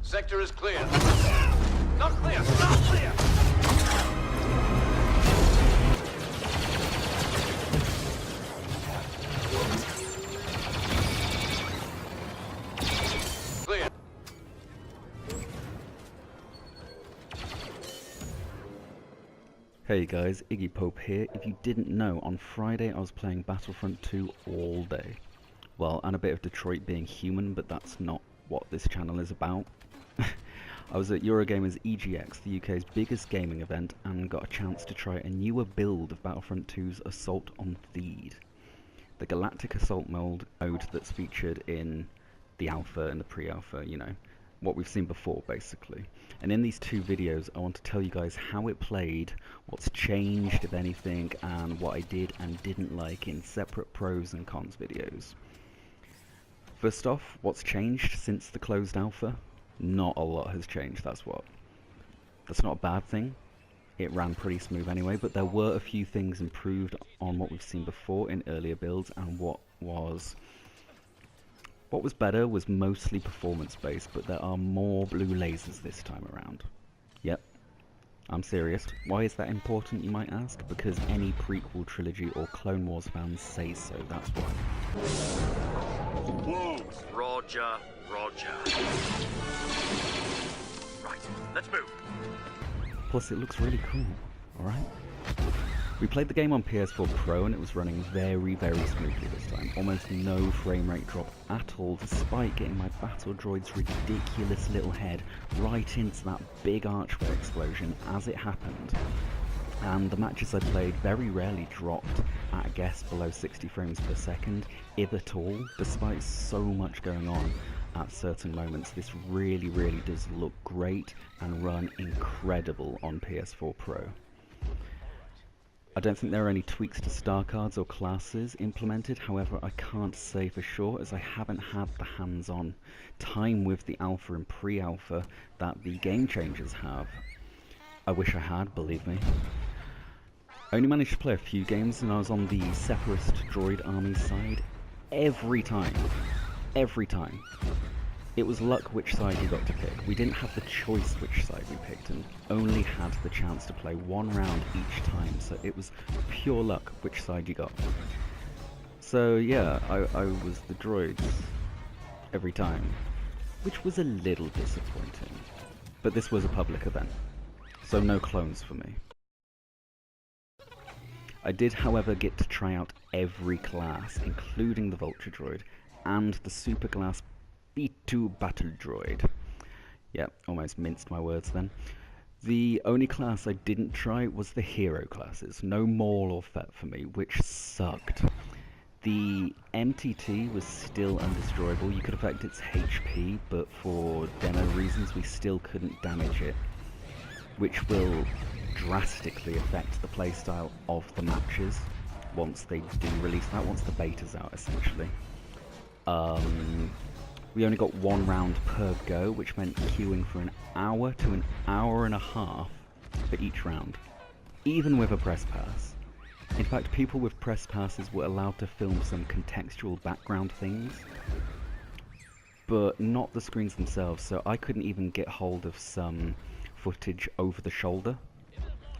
Sector is clear. Not clear! Not clear! Clear. Hey guys, Iggy Pope here. If you didn't know, on Friday I was playing Battlefront 2 all day. Well, and a bit of Detroit being human, but that's not what this channel is about. I was at Eurogamer's EGX, the UK's biggest gaming event, and got a chance to try a newer build of Battlefront 2's Assault on Theed. The Galactic Assault mode that's featured in the alpha and the pre-alpha, you know, what we've seen before basically. And in these two videos I want to tell you guys how it played, what's changed if anything, and what I did and didn't like in separate pros and cons videos. First off, what's changed since the closed alpha? Not a lot has changed, that's not a bad thing. It ran pretty smooth anyway, but there were a few things improved on what we've seen before in earlier builds, and what was better was mostly performance based, but there are more blue lasers this time around. Yep, I'm serious. Why is that important, you might ask? Because any prequel trilogy or Clone Wars fans say so, that's why. Roger, roger. Right, let's move. Plus it looks really cool, alright? We played the game on PS4 Pro and it was running very, very smoothly this time. Almost no frame rate drop at all, despite getting my battle droid's ridiculous little head right into that big archway explosion as it happened. And the matches I played very rarely dropped at a guess below 60 frames per second, if at all, despite so much going on at certain moments. This really, really does look great and run incredible on PS4 Pro. I don't think there are any tweaks to star cards or classes implemented, however I can't say for sure as I haven't had the hands-on time with the alpha and pre-alpha that the game changers have. I wish I had, believe me. I only managed to play a few games and I was on the Separatist droid army side every time. Every time. It was luck which side you got to pick. We didn't have the choice which side we picked and only had the chance to play one round each time, so it was pure luck which side you got. So yeah, I was the droids every time, which was a little disappointing. But this was a public event, so no clones for me. I did however get to try out every class, including the Vulture droid and the Super Glass B2 Battle Droid. Yep, almost minced my words then. The only class I didn't try was the hero classes. No Maul or Fett for me, which sucked. The MTT was still undestroyable. You could affect its HP, but for demo reasons we still couldn't damage it, which will drastically affect the playstyle of the matches once they do release that, once the beta's out essentially. We only got one round per go, which meant queuing for an hour to an hour and a half for each round, even with a press pass. In fact, people with press passes were allowed to film some contextual background things, but not the screens themselves, so I couldn't even get hold of some footage over the shoulder,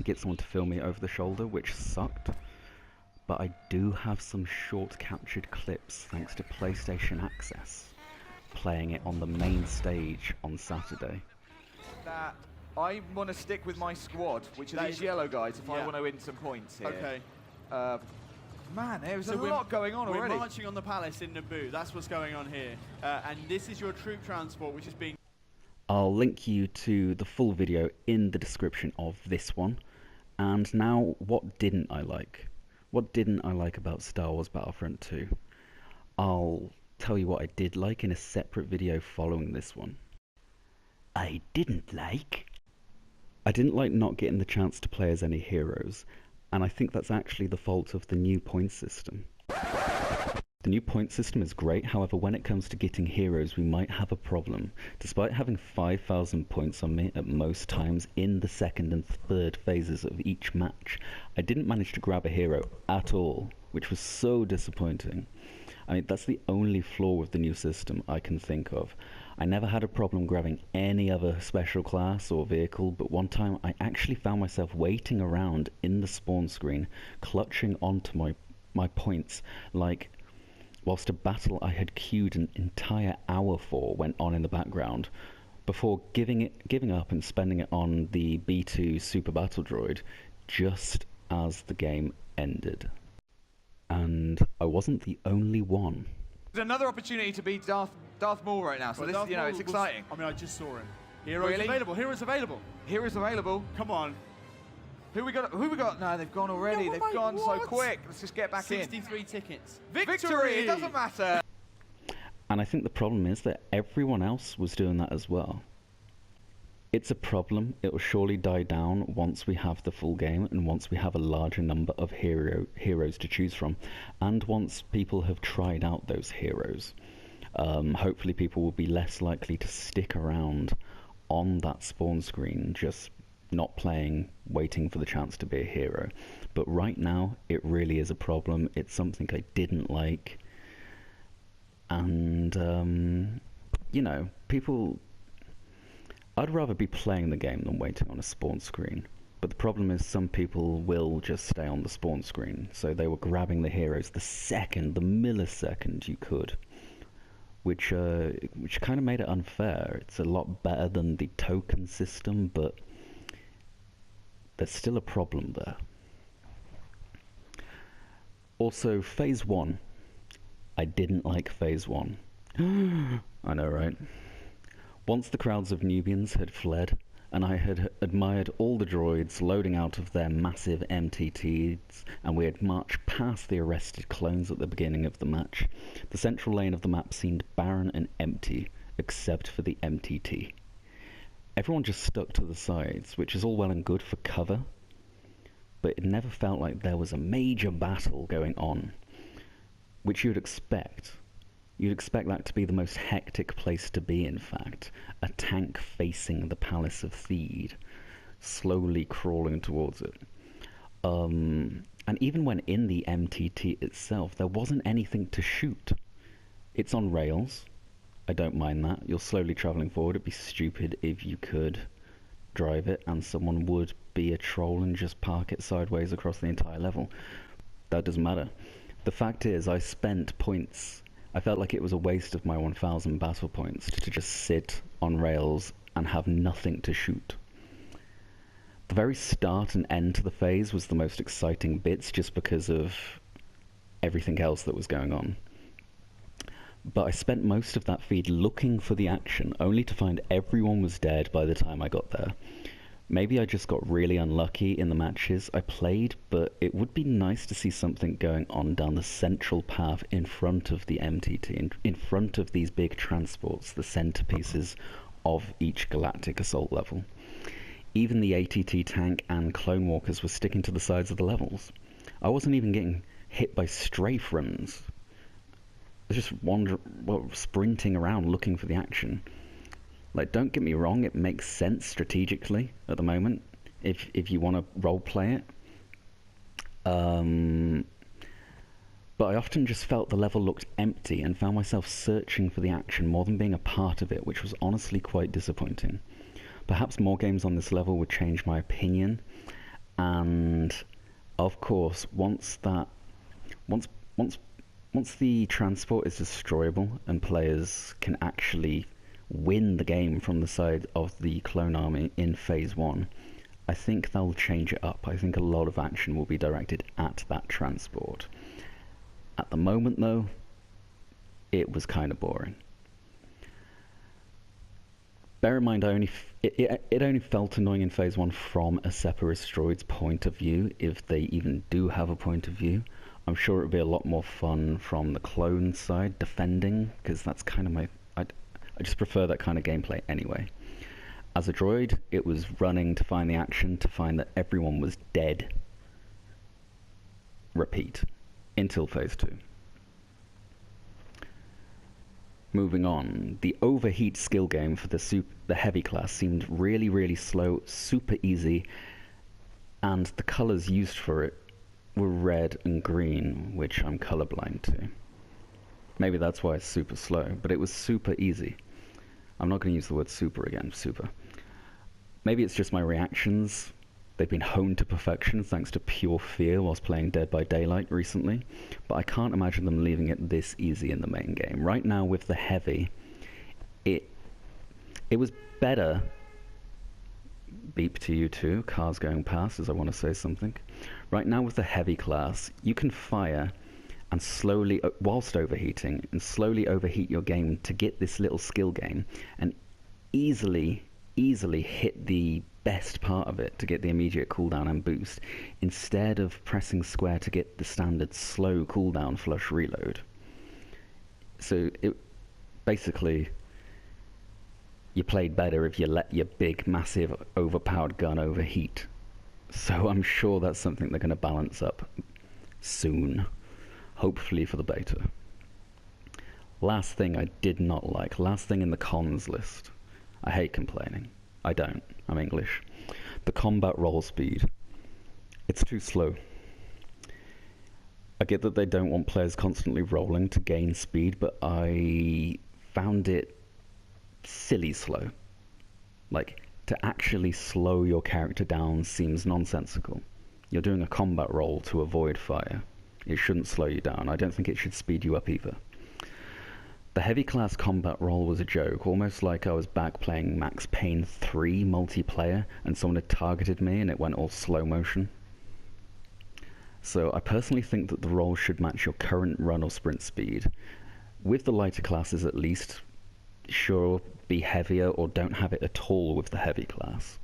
get someone to film me over the shoulder, which sucked. But I do have some short captured clips thanks to PlaystationAccess, playing it on the main stage on Saturday. I want to stick with my squad, which are these yellow guys, if I want to win some points here. Okay. Man, there's a lot going on already. We're marching on the palace in Naboo. That's what's going on here. And this is your troop transport, which is being... I'll link you to the full video in the description of this one. And now, what didn't I like? What didn't I like about Star Wars Battlefront 2? I'll tell you what I did like in a separate video following this one. I didn't like not getting the chance to play as any heroes, and I think that's actually the fault of the new point system. The new point system is great, however when it comes to getting heroes we might have a problem. Despite having 5,000 points on me at most times in the second and third phases of each match, I didn't manage to grab a hero at all, which was so disappointing. I mean, that's the only flaw with the new system I can think of. I never had a problem grabbing any other special class or vehicle, but one time I actually found myself waiting around in the spawn screen, clutching onto my points, like whilst a battle I had queued an entire hour for went on in the background, before giving up and spending it on the B2 Super Battle Droid just as the game ended. And I wasn't the only one. There's another opportunity to beat Darth Maul right now, so Well, this, Darth you know, Maul it's was- exciting. I mean, I just saw him. Heroes Really? available. Heroes available. Heroes available. Come on. Who we got? Who we got? No, they've gone already. No, They've mate, gone so what? quick. Let's just get back in. 63 tickets. Victory! It doesn't matter. And I think the problem is that everyone else was doing that as well. It's a problem. It will surely die down once we have the full game and once we have a larger number of heroes to choose from, and once people have tried out those heroes. Hopefully people will be less likely to stick around on that spawn screen just not playing, waiting for the chance to be a hero. But right now it really is a problem. It's something I didn't like, and you know, people, I'd rather be playing the game than waiting on a spawn screen. But the problem is some people will just stay on the spawn screen, so they were grabbing the heroes the millisecond you could, which kind of made it unfair. It's a lot better than the token system, but there's still a problem there. Also, Phase 1. I didn't like Phase 1. I know, right? Once the crowds of Nubians had fled, and I had admired all the droids loading out of their massive MTTs, and we had marched past the arrested clones at the beginning of the match, the central lane of the map seemed barren and empty, except for the MTT. Everyone just stuck to the sides, which is all well and good for cover, but it never felt like there was a major battle going on, which you'd expect. You'd expect that to be the most hectic place to be, in fact. A tank facing the Palace of Theed, slowly crawling towards it. And even when in the MTT itself, there wasn't anything to shoot. It's on rails. I don't mind that. You're slowly travelling forward. It'd be stupid if you could drive it and someone would be a troll and just park it sideways across the entire level. That doesn't matter. The fact is, I spent points. I felt like it was a waste of my 1,000 battle points to just sit on rails and have nothing to shoot. The very start and end to the phase was the most exciting bits just because of everything else that was going on. But I spent most of that feed looking for the action, only to find everyone was dead by the time I got there. Maybe I just got really unlucky in the matches I played, but it would be nice to see something going on down the central path in front of the MTT, in front of these big transports, the centerpieces of each galactic assault level. Even the ATT tank and clone walkers were sticking to the sides of the levels. I wasn't even getting hit by strafe runs. I was just sprinting around looking for the action. Like, don't get me wrong, it makes sense strategically at the moment, if you want to role-play it. But I often just felt the level looked empty and found myself searching for the action more than being a part of it, which was honestly quite disappointing. Perhaps more games on this level would change my opinion, and of course, once the transport is destroyable and players can actually win the game from the side of the clone army in Phase 1, I think they'll change it up. I think a lot of action will be directed at that transport. At the moment, though, it was kind of boring. Bear in mind, it only felt annoying in Phase 1 from a Separatist droid's point of view, if they even do have a point of view. I'm sure it would be a lot more fun from the clone side, defending, because that's kind of I just prefer that kind of gameplay anyway. As a droid, it was running to find the action, to find that everyone was dead. Repeat. Until Phase 2. Moving on, the overheat skill game for the heavy class seemed really, really slow, super easy, and the colours used for it were red and green, which I'm colorblind to. Maybe that's why it's super slow, but it was super easy. I'm not going to use the word super again, super. Maybe it's just my reactions. They've been honed to perfection thanks to pure fear whilst playing Dead by Daylight recently, but I can't imagine them leaving it this easy in the main game. Right now with the heavy, it was better. Beep to you too, cars going past as I want to say something. Right now with the heavy class, you can fire and slowly, whilst overheating, and slowly overheat your game to get this little skill gain, and easily hit the best part of it to get the immediate cooldown and boost, instead of pressing square to get the standard slow cooldown flush reload. So it basically, you played better if you let your big, massive, overpowered gun overheat. So I'm sure that's something they're going to balance up soon, hopefully for the beta. Last thing I did not like, last thing in the cons list. I hate complaining. I don't. I'm English. The combat roll speed. It's too slow. I get that they don't want players constantly rolling to gain speed, but I found it silly slow. Like, to actually slow your character down seems nonsensical. You're doing a combat roll to avoid fire. It shouldn't slow you down. I don't think it should speed you up either. The heavy class combat roll was a joke, almost like I was back playing Max Payne 3 multiplayer and someone had targeted me and it went all slow motion. So I personally think that the roll should match your current run or sprint speed. With the lighter classes at least, sure, be heavier or don't have it at all with the heavy class.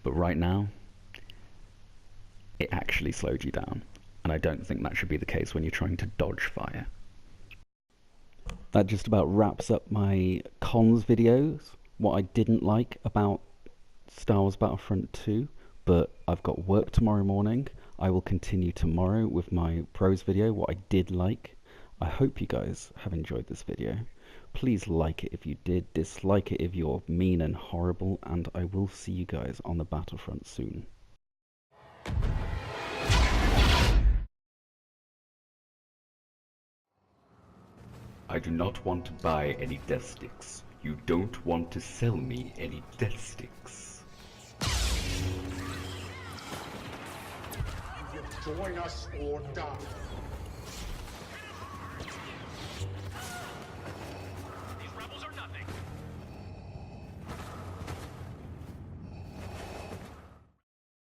But right now, it actually slowed you down, and I don't think that should be the case when you're trying to dodge fire. That just about wraps up my cons videos, what I didn't like about Star Wars Battlefront 2, but I've got work tomorrow morning. I will continue tomorrow with my pros video, what I did like. I hope you guys have enjoyed this video. Please like it if you did, dislike it if you're mean and horrible, and I will see you guys on the Battlefront soon. I do not want to buy any death sticks. You don't want to sell me any death sticks. Join us or die.